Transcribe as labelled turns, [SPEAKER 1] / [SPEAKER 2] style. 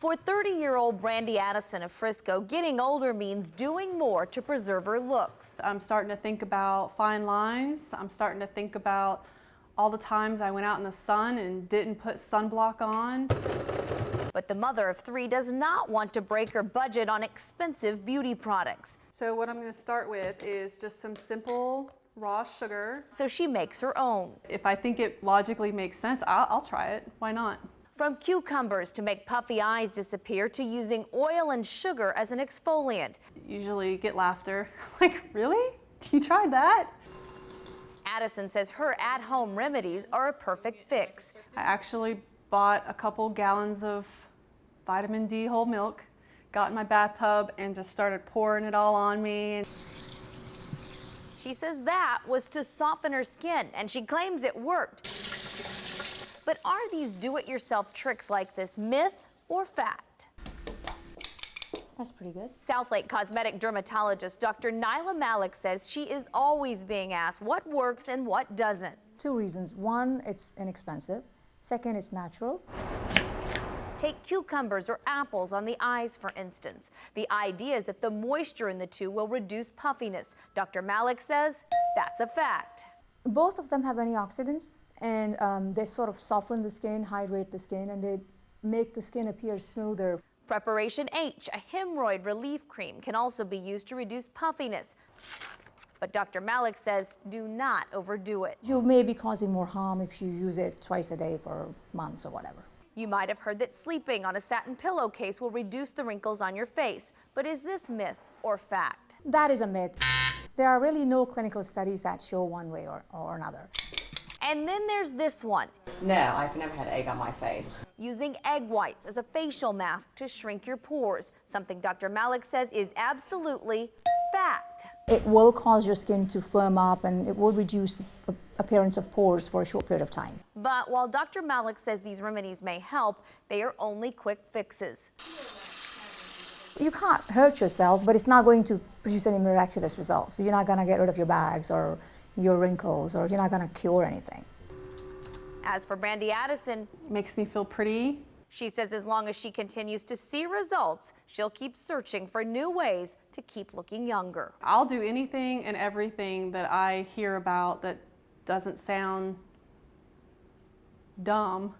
[SPEAKER 1] For 30-year-old Brandy Addison of Frisco, getting older means doing more to preserve her looks.
[SPEAKER 2] I'm starting to think about fine lines. I'm starting to think about all the times I went out in the sun and didn't put sunblock on.
[SPEAKER 1] But the mother of 3 does not want to break her budget on expensive beauty products.
[SPEAKER 2] So what I'm going to start with is just some simple raw sugar.
[SPEAKER 1] So she makes her own.
[SPEAKER 2] If I think it logically makes sense, I'll try it. Why not?
[SPEAKER 1] From cucumbers to make puffy eyes disappear to using oil and sugar as an exfoliant.
[SPEAKER 2] Usually get laughter. Like, really? You tried that?
[SPEAKER 1] Addison says her at-home remedies are a perfect fix.
[SPEAKER 2] I actually bought a couple gallons of vitamin D whole milk, got in my bathtub and just started pouring it all on me.
[SPEAKER 1] She says that was to soften her skin, and she claims it worked. But are these do-it-yourself tricks like this myth or fact?
[SPEAKER 3] That's pretty good.
[SPEAKER 1] Southlake Cosmetic Dermatologist Dr. Naila Malik says she is always being asked what works and what doesn't.
[SPEAKER 3] 2 reasons. 1, it's inexpensive. 2nd, it's natural.
[SPEAKER 1] Take cucumbers or apples on the eyes, for instance. The idea is that the moisture in the two will reduce puffiness. Dr. Malik says that's a fact.
[SPEAKER 3] Both of them have antioxidants, and they sort of soften the skin, hydrate the skin, and they make the skin appear smoother.
[SPEAKER 1] Preparation H, a hemorrhoid relief cream, can also be used to reduce puffiness. But Dr. Malik says do not overdo it.
[SPEAKER 3] You may be causing more harm if you use it twice a day for months or whatever.
[SPEAKER 1] You might have heard that sleeping on a satin pillowcase will reduce the wrinkles on your face. But is this myth or fact?
[SPEAKER 3] That is a myth. There are really no clinical studies that show one way or another.
[SPEAKER 1] And then there's this one.
[SPEAKER 4] No, I've never had egg on my face.
[SPEAKER 1] Using egg whites as a facial mask to shrink your pores, something Dr. Malik says is absolutely fact.
[SPEAKER 3] It will cause your skin to firm up, and it will reduce the appearance of pores for a short period of time.
[SPEAKER 1] But while Dr. Malik says these remedies may help, they are only quick fixes.
[SPEAKER 3] You can't hurt yourself, but it's not going to produce any miraculous results. So you're not going to get rid of your bags or your wrinkles, or you're not going to cure anything.
[SPEAKER 1] As for Brandy Addison,
[SPEAKER 2] It makes me feel pretty.
[SPEAKER 1] she says as long as she continues to see results, she'll keep searching for new ways to keep looking younger.
[SPEAKER 2] I'll do anything and everything that I hear about that doesn't sound dumb.